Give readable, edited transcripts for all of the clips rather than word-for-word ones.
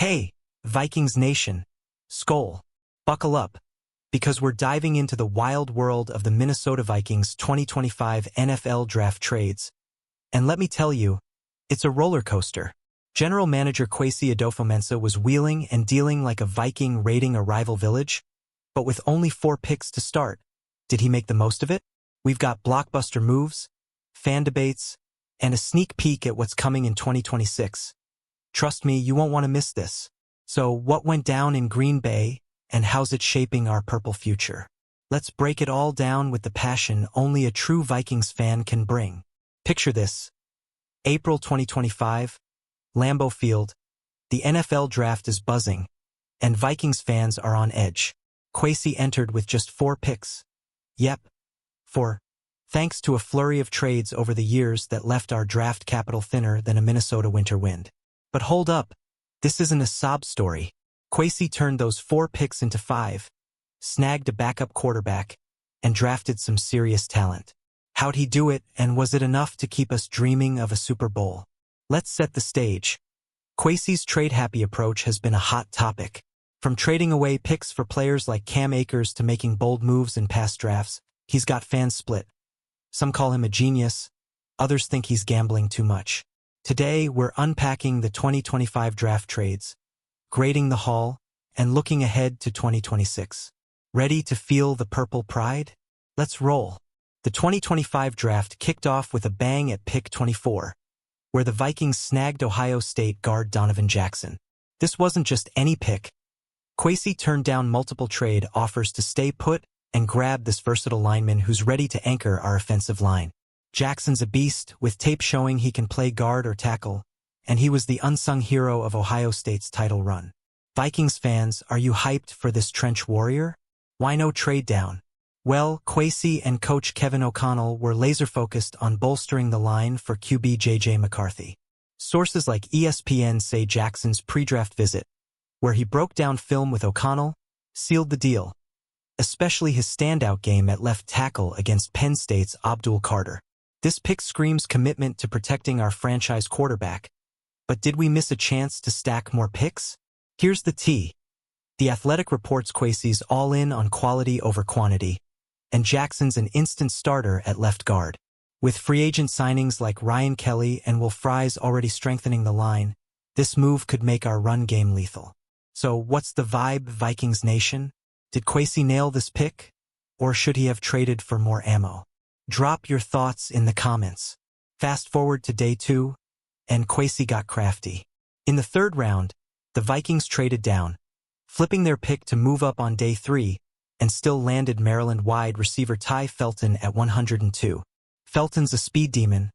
Hey, Vikings Nation, Skol, buckle up, because we're diving into the wild world of the Minnesota Vikings 2025 NFL Draft trades. And let me tell you, it's a roller coaster. General Manager Kwesi Adofo-Mensah was wheeling and dealing like a Viking raiding a rival village, but with only 4 picks to start. Did he make the most of it? We've got blockbuster moves, fan debates, and a sneak peek at what's coming in 2026. Trust me, you won't want to miss this. So, what went down in Green Bay, and how's it shaping our purple future? Let's break it all down with the passion only a true Vikings fan can bring. Picture this. April 2025, Lambeau Field. The NFL draft is buzzing, and Vikings fans are on edge. Kwesi entered with just 4 picks. Yep, 4. Thanks to a flurry of trades over the years that left our draft capital thinner than a Minnesota winter wind. But hold up, this isn't a sob story. Kwesi turned those 4 picks into 5, snagged a backup quarterback, and drafted some serious talent. How'd he do it, and was it enough to keep us dreaming of a Super Bowl? Let's set the stage. Kwesi's trade-happy approach has been a hot topic. From trading away picks for players like Cam Akers to making bold moves in past drafts, he's got fans split. Some call him a genius, others think he's gambling too much. Today, we're unpacking the 2025 draft trades, grading the haul, and looking ahead to 2026. Ready to feel the purple pride? Let's roll. The 2025 draft kicked off with a bang at pick 24, where the Vikings snagged Ohio State guard Donovan Jackson. This wasn't just any pick. Kwesi turned down multiple trade offers to stay put and grab this versatile lineman who's ready to anchor our offensive line. Jackson's a beast, with tape showing he can play guard or tackle, and he was the unsung hero of Ohio State's title run. Vikings fans, are you hyped for this trench warrior? Why no trade down? Well, Kwesi and coach Kevin O'Connell were laser-focused on bolstering the line for QB J.J. McCarthy. Sources like ESPN say Jackson's pre-draft visit, where he broke down film with O'Connell, sealed the deal, especially his standout game at left tackle against Penn State's Abdul Carter. This pick screams commitment to protecting our franchise quarterback. But did we miss a chance to stack more picks? Here's the tea. The Athletic reports Kwesi's all in on quality over quantity, and Jackson's an instant starter at left guard. With free agent signings like Ryan Kelly and Will Fries already strengthening the line, this move could make our run game lethal. So what's the vibe, Vikings Nation? Did Kwesi nail this pick? Or should he have traded for more ammo? Drop your thoughts in the comments. Fast forward to day 2, and Kwesi got crafty. In the 3rd round, the Vikings traded down, flipping their pick to move up on day 3, and still landed Maryland wide receiver Ty Felton at 102. Felton's a speed demon,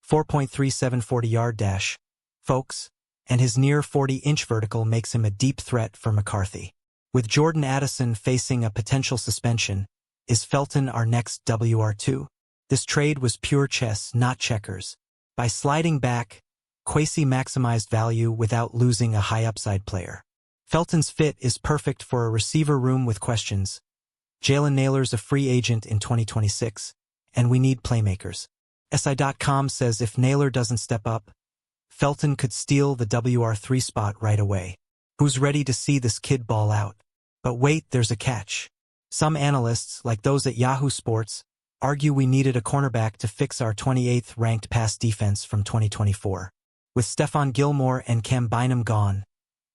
4.37 40-yard dash, folks, and his near 40-inch vertical makes him a deep threat for McCarthy. With Jordan Addison facing a potential suspension, is Felton our next WR2? This trade was pure chess, not checkers. By sliding back, Kwesi maximized value without losing a high-upside player. Felton's fit is perfect for a receiver room with questions. Jalen Nailor's a free agent in 2026, and we need playmakers. SI.com says if Nailor doesn't step up, Felton could steal the WR3 spot right away. Who's ready to see this kid ball out? But wait, there's a catch. Some analysts, like those at Yahoo Sports, argue we needed a cornerback to fix our 28th ranked pass defense from 2024. With Stephon Gilmore and Cam Bynum gone,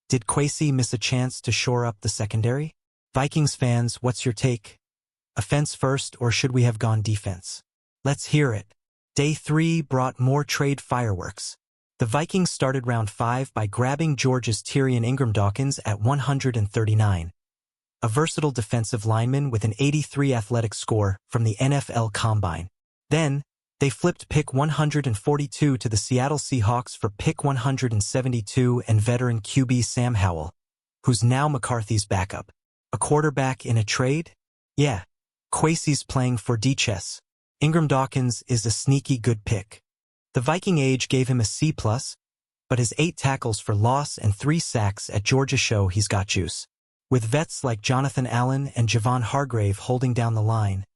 did Kwesi miss a chance to shore up the secondary? Vikings fans, what's your take? Offense first, or should we have gone defense? Let's hear it. Day 3 brought more trade fireworks. The Vikings started round 5 by grabbing Georgia's Tyrion Ingram-Dawkins at 139. A versatile defensive lineman with an 83 athletic score from the NFL Combine. Then, they flipped pick 142 to the Seattle Seahawks for pick 172 and veteran QB Sam Howell, who's now McCarthy's backup. A quarterback in a trade? Yeah, Kwesi's playing for D-chess. Ingram-Dawkins is a sneaky good pick. The Viking age gave him a C+, but his 8 tackles for loss and 3 sacks at Georgia show he's got juice. With vets like Jonathan Allen and Javon Hargrave holding down the line,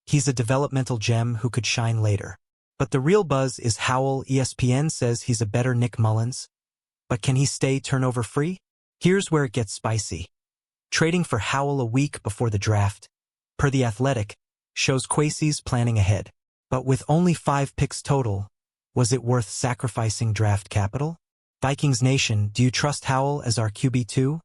he's a developmental gem who could shine later. But the real buzz is Howell. ESPN says he's a better Nick Mullins, But can he stay turnover-free? Here's where it gets spicy. Trading for Howell a week before the draft, per The Athletic, shows Kwesi's planning ahead. But with only 5 picks total, was it worth sacrificing draft capital? Vikings Nation, do you trust Howell as our QB2?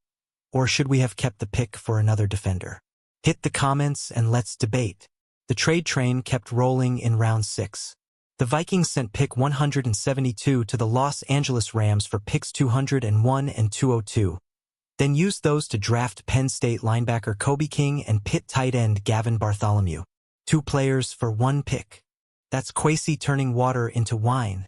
Or should we have kept the pick for another defender? Hit the comments and let's debate. The trade train kept rolling in round 6. The Vikings sent pick 172 to the Los Angeles Rams for picks 201 and 202. Then used those to draft Penn State linebacker Kobe King and Pitt tight end Gavin Bartholomew. 2 players for 1 pick. That's Kwesi turning water into wine.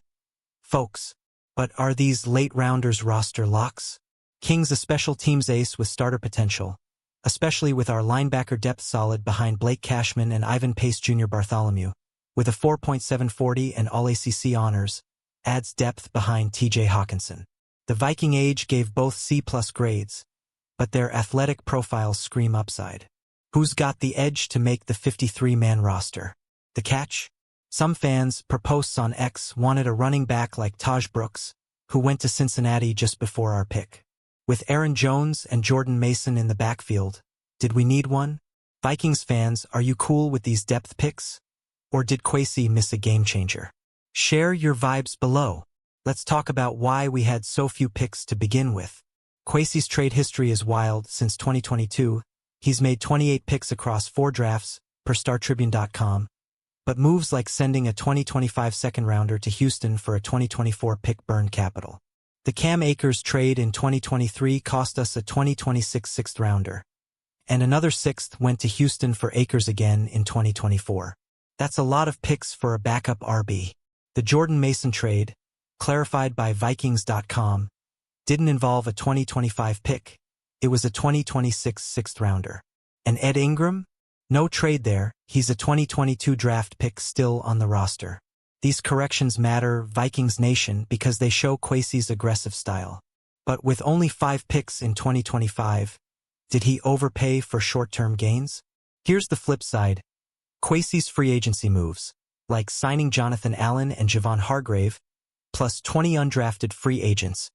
Folks, but are these late-rounders roster locks? King's a special teams ace with starter potential, especially with our linebacker depth solid behind Blake Cashman and Ivan Pace Jr. Bartholomew, with a 4.740 and All-ACC honors, adds depth behind TJ Hawkinson. The Viking Age gave both C+ grades, but their athletic profiles scream upside. Who's got the edge to make the 53-man roster? The catch? Some fans, per posts on X, wanted a running back like Taj Brooks, who went to Cincinnati just before our pick. With Aaron Jones and Jordan Mason in the backfield, did we need one? Vikings fans, are you cool with these depth picks? Or did Kwesi miss a game-changer? Share your vibes below. Let's talk about why we had so few picks to begin with. Kwesi's trade history is wild. Since 2022, he's made 28 picks across 4 drafts, per StarTribune.com. But moves like sending a 2025 second-rounder to Houston for a 2024 pick burned capital. The Cam Akers trade in 2023 cost us a 2026 sixth-rounder. And another 6th went to Houston for Akers again in 2024. That's a lot of picks for a backup RB. The Jordan Mason trade, clarified by Vikings.com, didn't involve a 2025 pick. It was a 2026 sixth-rounder. And Ed Ingram? No trade there, he's a 2022 draft pick still on the roster. These corrections matter, Vikings Nation, because they show Kwesi's aggressive style. But with only 5 picks in 2025, did he overpay for short-term gains? Here's the flip side. Kwesi's free agency moves, like signing Jonathan Allen and Javon Hargrave, plus 20 undrafted free agents,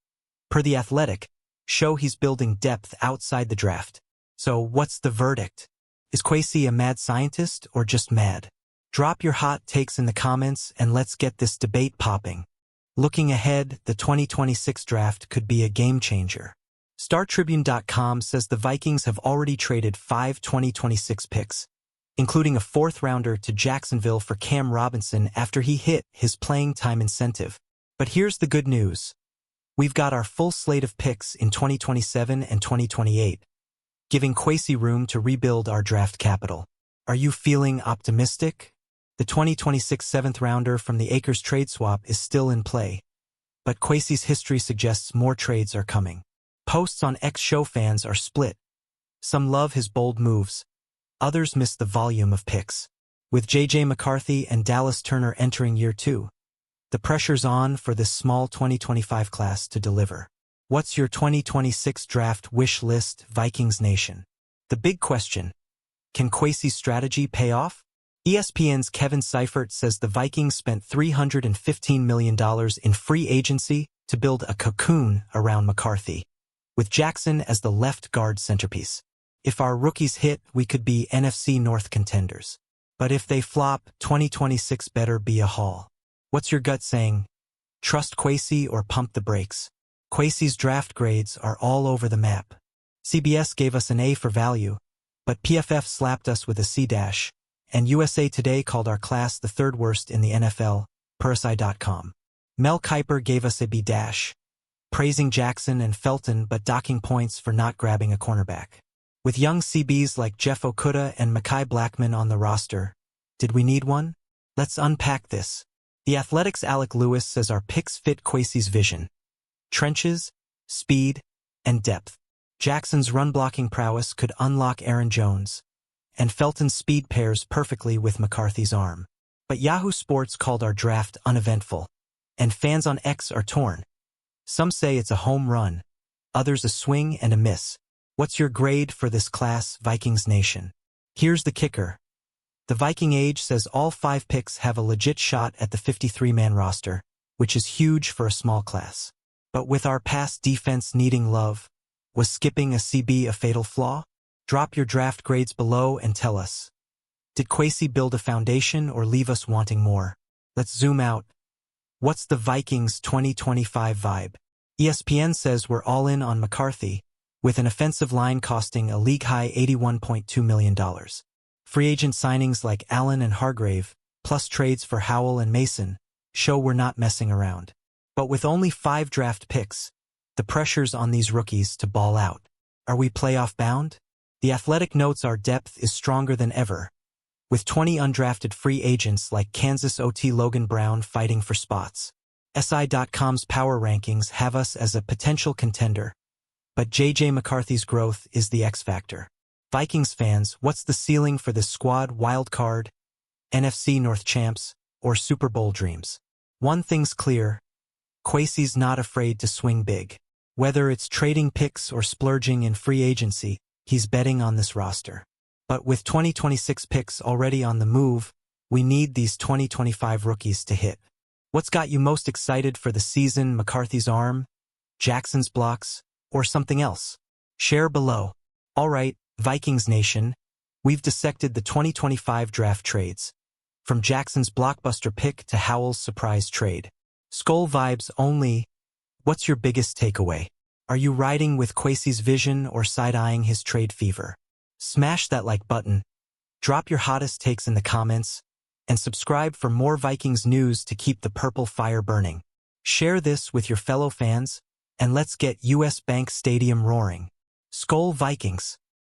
per The Athletic, show he's building depth outside the draft. So what's the verdict? Is Kwesi a mad scientist or just mad? Drop your hot takes in the comments and let's get this debate popping. Looking ahead, the 2026 draft could be a game-changer. StarTribune.com says the Vikings have already traded 5 2026 picks, including a 4th-rounder to Jacksonville for Cam Robinson after he hit his playing time incentive. But here's the good news. We've got our full slate of picks in 2027 and 2028, giving Kwesi room to rebuild our draft capital. Are you feeling optimistic? The 2026 7th-rounder from the Akers trade swap is still in play, but Kwesi's history suggests more trades are coming. Posts on X show fans are split. Some love his bold moves. Others miss the volume of picks. With J.J. McCarthy and Dallas Turner entering year 2, the pressure's on for this small 2025 class to deliver. What's your 2026 draft wish list, Vikings Nation? The big question: can Kwesi's strategy pay off? ESPN's Kevin Seifert says the Vikings spent $315 million in free agency to build a cocoon around McCarthy, with Jackson as the left guard centerpiece. If our rookies hit, we could be NFC North contenders. But if they flop, 2026 better be a haul. What's your gut saying? Trust Kwesi or pump the brakes? Kwesi's draft grades are all over the map. CBS gave us an A for value, but PFF slapped us with a C-, and USA Today called our class the 3rd worst in the NFL, per SI.com. Mel Kiper gave us a B-, praising Jackson and Felton but docking points for not grabbing a cornerback. With young CBs like Jeff Okudah and Mekhi Blackmon on the roster, did we need one? Let's unpack this. The Athletic's Alec Lewis says our picks fit Kwesi's vision: trenches, speed, and depth. Jackson's run-blocking prowess could unlock Aaron Jones, and Felton's speed pairs perfectly with McCarthy's arm. But Yahoo Sports called our draft uneventful, and fans on X are torn. Some say it's a home run, others a swing and a miss. What's your grade for this class, Vikings Nation? Here's the kicker. The Viking Age says all 5 picks have a legit shot at the 53-man roster, which is huge for a small class. But with our past defense needing love, was skipping a CB a fatal flaw? Drop your draft grades below and tell us. Did Kwesi build a foundation or leave us wanting more? Let's zoom out. What's the Vikings 2025 vibe? ESPN says we're all in on McCarthy, with an offensive line costing a league-high $81.2 million. Free agent signings like Allen and Hargrave, plus trades for Howell and Mason, show we're not messing around. But with only 5 draft picks, the pressure's on these rookies to ball out. Are we playoff-bound? The Athletic notes our depth is stronger than ever, with 20 undrafted free agents like Kansas OT Logan Brown fighting for spots. SI.com's power rankings have us as a potential contender, but J.J. McCarthy's growth is the X factor. Vikings fans, what's the ceiling for this squad? Wild card, NFC North champs, or Super Bowl dreams? One thing's clear, Kwesi's not afraid to swing big. Whether it's trading picks or splurging in free agency, he's betting on this roster. But with 2026 picks already on the move, we need these 2025 rookies to hit. What's got you most excited for the season? McCarthy's arm, Jackson's blocks, or something else? Share below. Alright, Vikings Nation, we've dissected the 2025 draft trades, from Jackson's blockbuster pick to Howell's surprise trade. Skull vibes only. What's your biggest takeaway? Are you riding with Kwesi's vision or side-eyeing his trade fever? Smash that like button, drop your hottest takes in the comments, and subscribe for more Vikings news to keep the purple fire burning. Share this with your fellow fans, and let's get US Bank Stadium roaring. Skol Vikings!